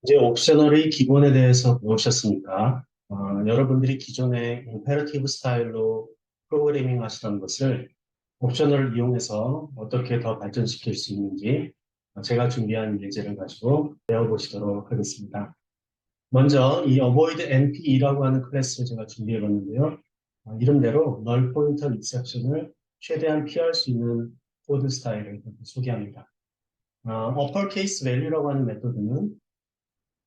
이제 옵셔널의 기본에 대해서 배우셨으니까, 여러분들이 기존에 임페러티브 스타일로 프로그래밍 하시던 것을 옵셔널을 이용해서 어떻게 더 발전시킬 수 있는지 제가 준비한 예제를 가지고 배워보시도록 하겠습니다. 먼저 이 avoid NP라고 하는 클래스를 제가 준비해 봤는데요. 이름대로 null pointer exception을 최대한 피할 수 있는 코드 스타일을 소개합니다. uppercase value라고 하는 메소드는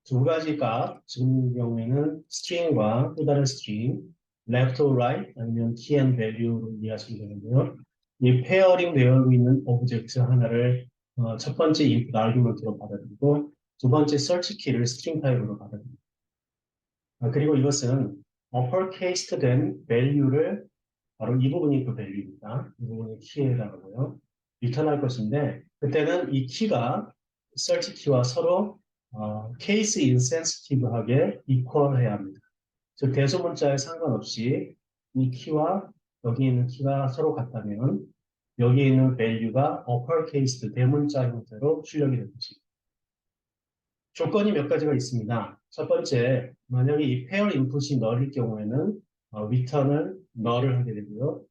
두 가지 값, 지금 경우에는 string과 또 다른 string, left or right 아니면 key and value로 이해하시면 되는데요. 이 페어링 되어 있는 오브젝트 하나를 첫 번째 input argument로 받아들이고 두 번째 search key를 string 타입으로 받아들입니다. 그리고 이것은 uppercase 된 value를 바로 이 부분이 그 value입니다. 이 부분이 key에 해당하고요. 리턴할 것인데 그때는 이 key가 search key와 서로 케이스 인센시티브하게 이퀄해야 합니다. 즉 대소문자에 상관없이 이 키와 여기 있는 키가 서로 같다면 여기 있는 value가 uppercase 대문자 형태로 출력이 되는 것입니다. 조건이 몇 가지가 있습니다. 첫 번째, 만약에 이 페어 인풋이 null일 경우에는 return을 null을 하게 되고요.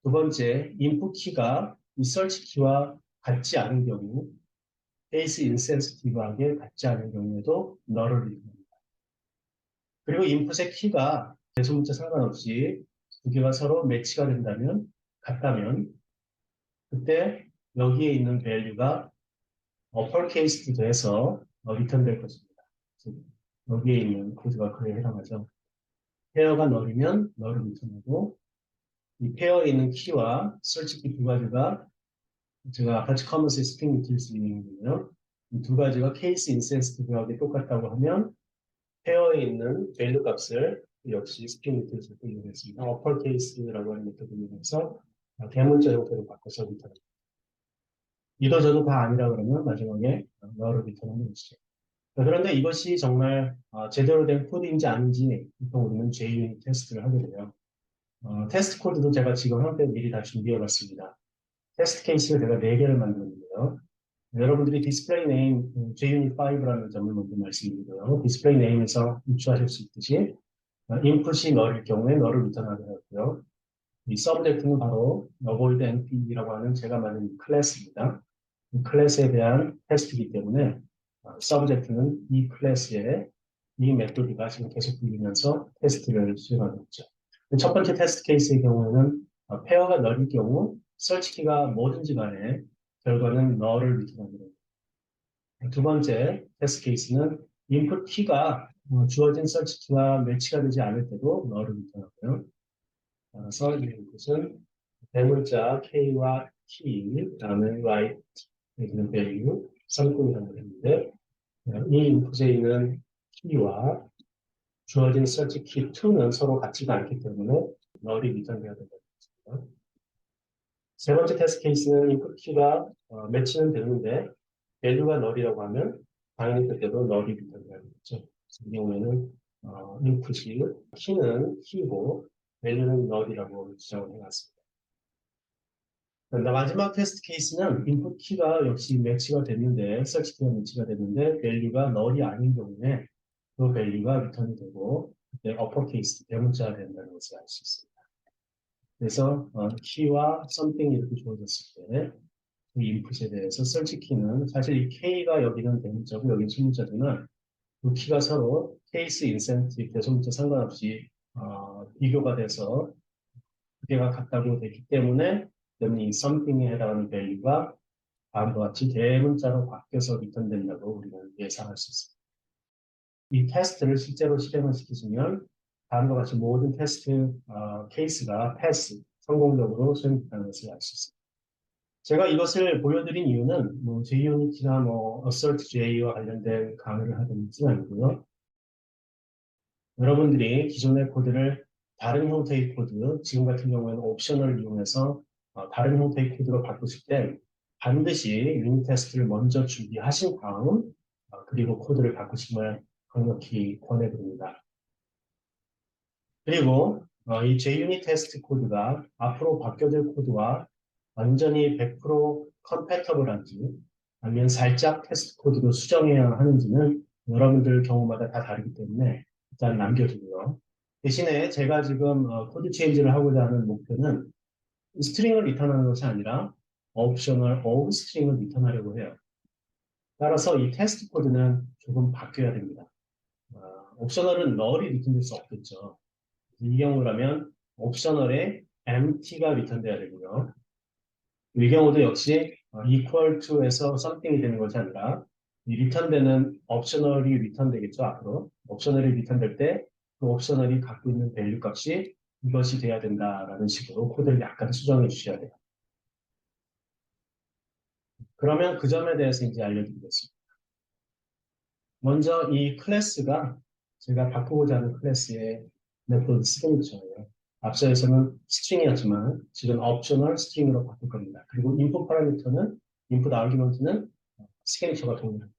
두 번째, 인풋 키가 이 search 키와 같지 않은 경우 케이스 인센시티브하게 같지 않은 경우에도 null을 리턴합니다. 그리고 인풋의 키가 대소문자 상관없이 두 개가 서로 매치가 된다면, 같다면, 그때 여기에 있는 value가 uppercase 돼서 리턴될 것입니다. 여기에 있는 코드가 그에 해당하죠. 페어가 null이면 null을 리턴하고, 이 페어에 있는 키와 search 키 두 가지가 제가 아까 커먼스의 스트링 유틸리티 있는데요. 이 두 가지가 케이스 인센시티브하게 똑같다고 하면 페어에 있는 밸류 값을 역시 스트링 유틸리티를 이용했습니다. 어퍼케이스라고 하는 메터드를 이용해서 대문자 형태로 바꿔서 리턴합니다. 이도저도 다 아니라 그러면 마지막에 너를 리턴하는 것이죠. 그런데 이것이 정말 제대로 된 코드인지 아닌지 보통 우리는 JUnit 테스트를 하게 돼요. 테스트 코드도 제가 지금 한때 미리 다 준비해 봤습니다. 테스트 케이스를 제가 4개를 만들었는데요. 여러분들이 디스플레이 네임 JUnit5라는 점을 먼저 말씀드리고요. 디스플레이 네임에서 유추하실 수 있듯이 인풋이 너일 경우에 너를 리턴하게 하고요. 이 서브젝트는 바로 avoid np라고 하는 제가 만든 클래스입니다. 이 클래스에 대한 테스트이기 때문에 서브젝트는 이 클래스의 이 메소드가 지금 계속 불리면서 테스트를 수행하고 있죠. 첫 번째 테스트 케이스의 경우에는 페어가 너일 경우 설치키가 뭐든지 간에 결과는 너를 리턴하게 됩니다. 두 번째 테스트 케이스는 인풋 키가 주어진 서치 키와 매치가 되지 않을 때도 너를 리턴하고요. 따라서 이 인풋은 대문자 k와 key, 그다음에 right, 여기는 value, 쌍둥이라고 했는데 이 인풋에 있는 key와 주어진 서치 키 2는 서로 같지가 않기 때문에 널이 리턴되어야 된다는 것입니다. 세 번째 테스트 케이스는 인풋 키가 매치는 되는데 value가 널이라고 하면 당연히 그때도 널이 리턴되겠죠. 이 경우에는 인풋이 키는 키고 value는 널이라고 지정을 해놨습니다. 그런데 마지막 테스트 케이스는 인풋 키가 역시 매치가 됐는데 search 키가 매치가 됐는데 value가 널이 아닌 경우에 그 value가 리턴이 되고 그때 uppercase 대문자가 된다는 것을 알 수 있습니다. 그래서 키와 something 이렇게 주어졌을 때 그 인풋에 대해서 search 키는 사실 이 k가 여기는 대문자고 여기는 소문자지만 그 키가 서로 케이스 인센티브 대소문자 상관없이 비교가 돼서 두 개가 같다고 되기 때문에 이 something에 해당하는 value가 다음과 같이 대문자로 바뀌어서 리턴된다고 우리는 예상할 수 있습니다. 이 테스트를 실제로 실행을 시키시면 다음과 같이 모든 테스트 케이스가 패스, 성공적으로 수행됐다는 것을 알 수 있습니다. 제가 이것을 보여드린 이유는 JUnit나 Assert J와 관련된 강의를 하는 것은 아니고요. 여러분들이 기존의 코드를 다른 형태의 코드, 지금 같은 경우에는 옵션을 이용해서 다른 형태의 코드로 바꾸실 때 반드시 유닛 테스트를 먼저 준비하신 다음 그리고 코드를 바꾸심을 강력히 권해드립니다. 그리고 이 JUnit 테스트 코드가 앞으로 바뀌어질 코드와 완전히 100% 컴패터블한지 아니면 살짝 테스트 코드로 수정해야 하는지는 여러분들 경우마다 다 다르기 때문에 일단 남겨두고요. 대신에 제가 지금 코드 체인지를 하고자 하는 목표는 스트링을 리턴하는 것이 아니라 옵셔널 of 스트링을 리턴하려고 해요. 따라서 이 테스트 코드는 조금 바뀌어야 됩니다. 옵셔널은 널이 리턴될 수 없겠죠. 이 경우라면 옵셔널에 empty가 리턴돼야 되고요. 이 경우도 역시 equal to에서 something이 되는 것이 아니라 이 리턴되는 옵셔널이 리턴되겠죠. 앞으로 옵셔널이 리턴될 때 그 옵셔널이 갖고 있는 밸류 값이 이것이 돼야 된다라는 식으로 코드를 약간 수정해 주셔야 돼요. 그러면 그 점에 대해서 이제 알려드리겠습니다. 먼저 이 클래스가 제가 바꾸고자 하는 클래스의 메소드 시그니처예요. 앞서에서는 스트링이었지만 지금 옵셔널 스트링으로 바꿀 겁니다. 그리고 인풋 파라미터는 인풋 아규먼트는 시그니처가 동일합니다.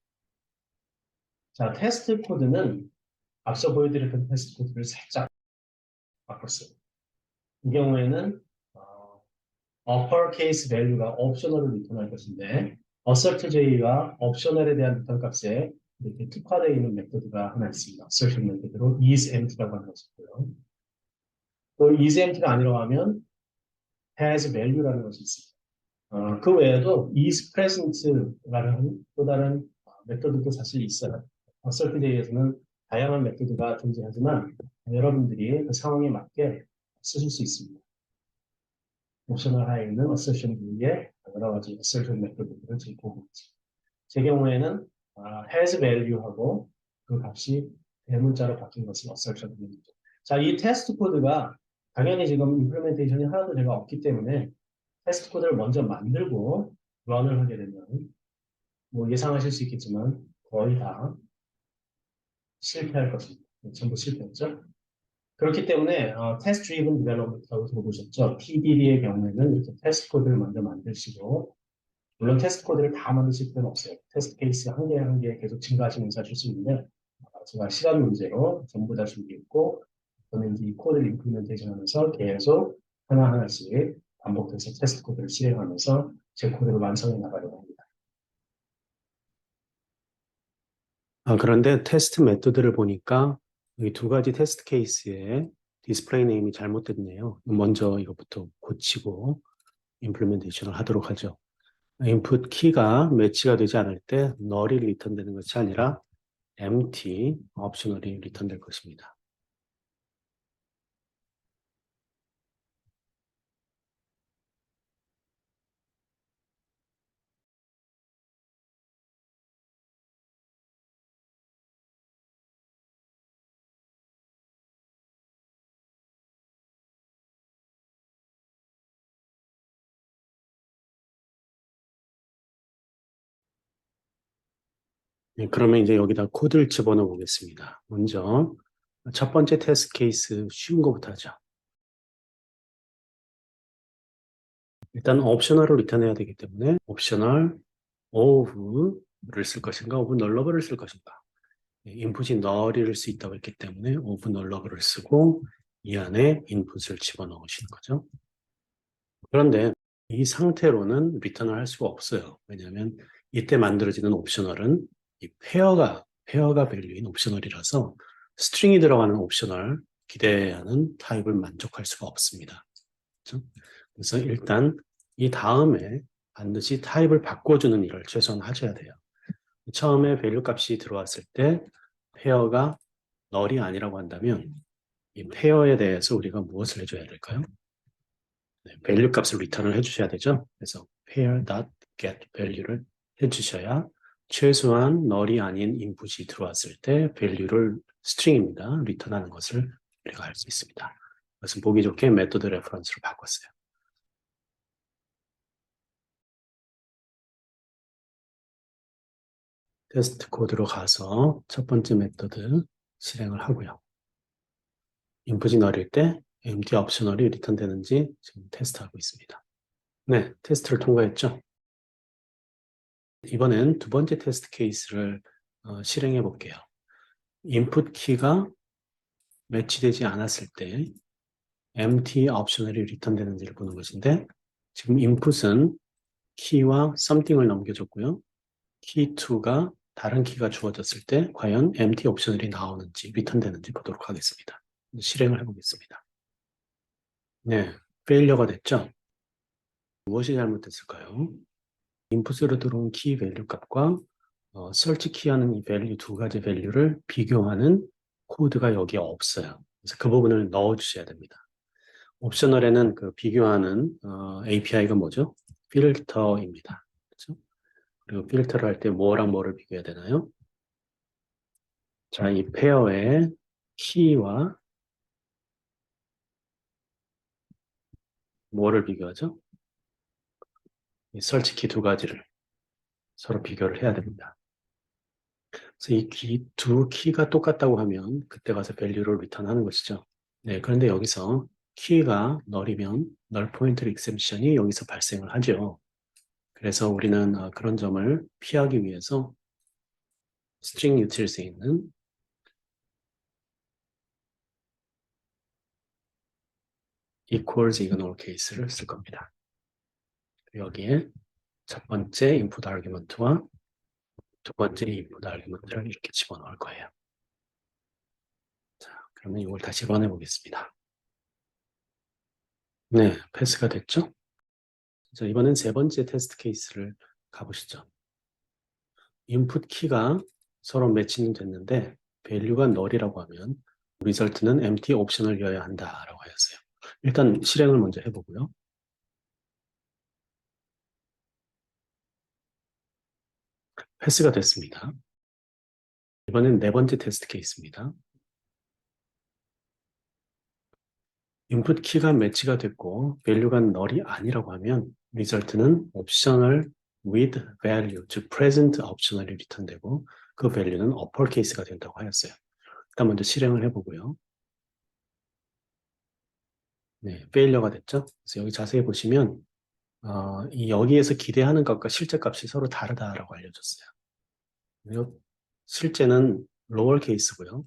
자, 테스트 코드는 앞서 보여드렸던 테스트 코드를 살짝 바꿨어요. 이 경우에는 uppercase value가 옵셔널을 리턴할 것인데 assertj가 옵셔널에 대한 리턴 값에 이렇게 특화되어 있는 메소드가 하나 있습니다. assertion 메소드로 isEmpty라고 하는 것이고요. 또 isEmpty가 아니라고 하면 has value라는 것이 있습니다. 그 외에도 isPresent라는 또 다른 메소드도 사실 있어요. assertj에서는 다양한 메소드가 존재하지만 여러분들이 그 상황에 맞게 쓰실 수 있습니다. 옵셔널 하에 있는 assertion 위에 여러 가지 assertion 메소드들을 지금 보고 있습니다. 제 경우에는 has value하고 그 값이 대문자로 바뀐 것을 assertion입니다. 자, 이 테스트 코드가 당연히 지금 임플리멘테이션이 하나도 제가 없기 때문에 테스트 코드를 먼저 만들고 런을 하게 되면 뭐 예상하실 수 있겠지만 거의 다 실패할 것입니다. 전부 실패했죠. 그렇기 때문에 테스트 드리븐 디벨롭먼트라고 들어보셨죠? TDD의 경우에는 이렇게 테스트 코드를 먼저 만드시고 물론 테스트 코드를 다 만드실 필요는 없어요. 테스트 케이스 한 개 한 개 계속 증가하시면서 하실 수 있는데 제가 시간 문제로 전부 다 준비했고 저는 이 코드를 임플리멘테이션 하면서 계속 하나하나씩 반복해서 테스트 코드를 실행하면서 제 코드를 완성해 나가려고 합니다. 그런데 테스트 메소드를 보니까 이 두 가지 테스트 케이스에 디스플레이 네임이 잘못됐네요. 먼저 이것부터 고치고 임플리멘테이션을 하도록 하죠. 인풋 키가 매치가 되지 않을 때 null이 리턴되는 것이 아니라 empty, 옵셔널이 리턴될 것입니다. 네, 그러면 이제 여기다 코드를 집어넣어 보겠습니다. 먼저 첫 번째 테스트 케이스 쉬운 거부터 하죠. 일단 옵셔널을 리턴해야 되기 때문에 옵셔널 of를 쓸 것인가, of nuller를 쓸 것인가. 인풋이 null일 수 있다고 했기 때문에 of nuller를 쓰고 이 안에 인풋을 집어넣으시는 거죠. 그런데 이 상태로는 리턴을 할 수가 없어요. 왜냐하면 이때 만들어지는 옵셔널은 이 페어가 밸류인 옵셔널이라서 스트링이 들어가는 옵셔널 기대하는 타입을 만족할 수가 없습니다. 그렇죠? 그래서 일단 이 다음에 반드시 타입을 바꿔주는 일을 최소한 하셔야 돼요. 처음에 밸류 값이 들어왔을 때 페어가 null이 아니라고 한다면 이 페어에 대해서 우리가 무엇을 해줘야 될까요? 네, 밸류 값을 리턴을 해주셔야 되죠. 그래서 pair.get value를 해주셔야 최소한 null이 아닌 인풋이 들어왔을 때 밸류를 스트링입니다. 리턴하는 것을 우리가 할 수 있습니다. 그것은 보기 좋게 메소드 레퍼런스로 바꿨어요. 테스트 코드로 가서 첫 번째 메소드 실행을 하고요. 인풋이 null일 때 empty 옵셔널이 리턴되는지 지금 테스트하고 있습니다. 네, 테스트를 통과했죠. 이번엔 두 번째 테스트 케이스를 실행해 볼게요. 인풋 키가 매치되지 않았을 때 empty 옵셔널이 리턴되는지를 보는 것인데 지금 인풋은 키와 something을 넘겨줬고요. 키2가 다른 키가 주어졌을 때 과연 empty 옵셔널이 나오는지 리턴되는지 보도록 하겠습니다. 실행을 해보겠습니다. 네, 페일러가 됐죠? 무엇이 잘못됐을까요? 인풋으로 들어온 키 밸류 값과 search 키하는 이 밸류 두 가지 밸류를 비교하는 코드가 여기에 없어요. 그래서 그 부분을 넣어 주셔야 됩니다. 옵셔널에는 그 비교하는 API가 뭐죠? 필터입니다. 그렇죠? 그리고 필터를 할 때 뭐랑 뭐를 비교해야 되나요? 자, 이 페어의 키와 뭐를 비교하죠? 이 설치 키 두 가지를 서로 비교를 해야 됩니다. 그래서 이 두 키가 똑같다고 하면 그때 가서 밸류를 리턴하는 것이죠. 네, 그런데 여기서 키가 널이면 널 포인트 익셉션이 여기서 발생을 하죠. 그래서 우리는 그런 점을 피하기 위해서 string utils에 있는 equals ignore case를 쓸 겁니다. 여기에 첫 번째 input argument와 두 번째 input argument를 이렇게 집어넣을 거예요. 자, 그러면 이걸 다시 런해 보겠습니다. 네, 패스가 됐죠? 자, 이번엔 세 번째 테스트 케이스를 가보시죠. 인풋 키가 서로 매칭이 됐는데 밸류가 널이라고 하면 리설트는 empty 옵션을여야 한다라고 하였어요. 일단 실행을 먼저 해보고요. 패스가 됐습니다. 이번엔 네 번째 테스트 케이스입니다. 인풋 키가 매치가 됐고 밸류가 널이 아니라고 하면 리설트는 옵셔널 with value, 즉 present 옵셔널이 리턴되고 그 밸류는 uppercase가 된다고 하였어요. 일단 먼저 실행을 해보고요. 네, failure가 됐죠. 그래서 여기 자세히 보시면 여기에서 기대하는 값과 실제 값이 서로 다르다라고 알려줬어요. 그리고 실제는 lower case고요.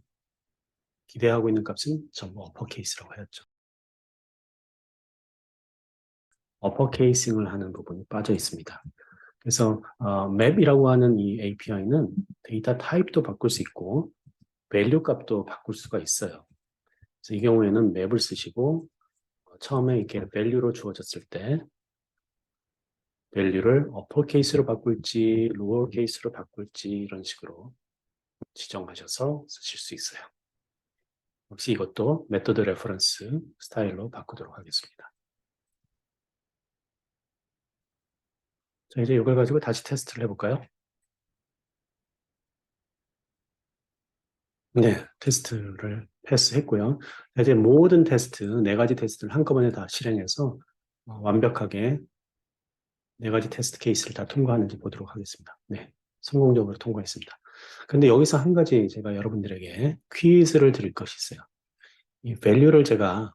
기대하고 있는 값은 전부 upper case라고 하였죠. upper casing을 하는 부분이 빠져 있습니다. 그래서 map이라고 하는 이 API는 데이터 타입도 바꿀 수 있고 value 값도 바꿀 수가 있어요. 그래서 이 경우에는 map을 쓰시고 처음에 이렇게 value로 주어졌을 때 value를 upper case로 바꿀지 lower case로 바꿀지 이런 식으로 지정하셔서 쓰실 수 있어요. 역시 이것도 메소드 레퍼런스 스타일로 바꾸도록 하겠습니다. 자, 이제 이걸 가지고 다시 테스트를 해볼까요? 네, 테스트를 패스했고요. 이제 모든 테스트, 네 가지 테스트를 한꺼번에 다 실행해서 완벽하게 네 가지 테스트 케이스를 다 통과하는지 보도록 하겠습니다. 네, 성공적으로 통과했습니다. 근데 여기서 한 가지 제가 여러분들에게 퀴즈를 드릴 것이 있어요. 이 value를 제가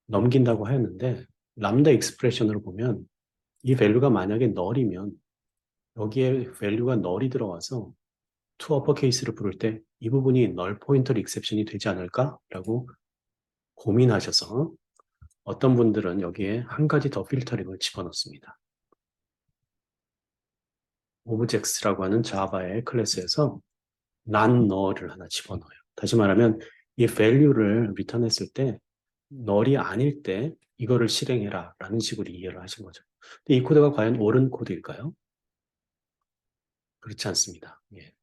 넘긴다고 하였는데 람다 익스프레션으로 보면 이 value가 만약에 null이면 여기에 value가 null이 들어와서 to uppercase를 부를 때 이 부분이 null pointer exception이 되지 않을까라고 고민하셔서 어떤 분들은 여기에 한 가지 더 필터링을 집어넣습니다. objects라고 하는 자바의 클래스에서 non null을 하나 집어넣어요. 다시 말하면 이 value를 리턴했을 때 null이 아닐 때 이거를 실행해라 라는 식으로 이해를 하신 거죠. 근데 이 코드가 과연 옳은 코드일까요? 그렇지 않습니다. 예.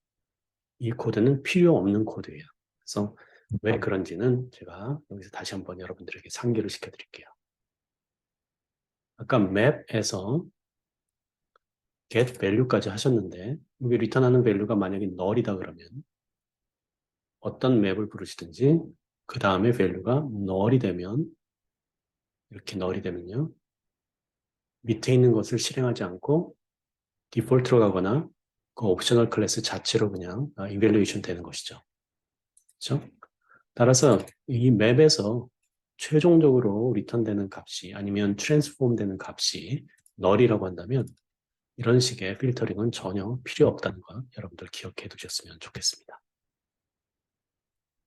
이 코드는 필요 없는 코드예요. 그래서 왜 그런지는 제가 여기서 다시 한번 여러분들에게 상기를 시켜드릴게요. 아까 map에서 get value까지 하셨는데 여기 리턴하는 value가 만약에 null이다 그러면 어떤 맵을 부르시든지 그 다음에 value가 null이 되면 이렇게 null이 되면요. 밑에 있는 것을 실행하지 않고 디폴트로 가거나 그 옵셔널 클래스 자체로 그냥 evaluation 되는 것이죠. 그렇죠? 따라서 이 맵에서 최종적으로 리턴되는 값이 아니면 트랜스폼 되는 값이 null이라고 한다면 이런 식의 필터링은 전혀 필요 없다는 거 여러분들 기억해 두셨으면 좋겠습니다.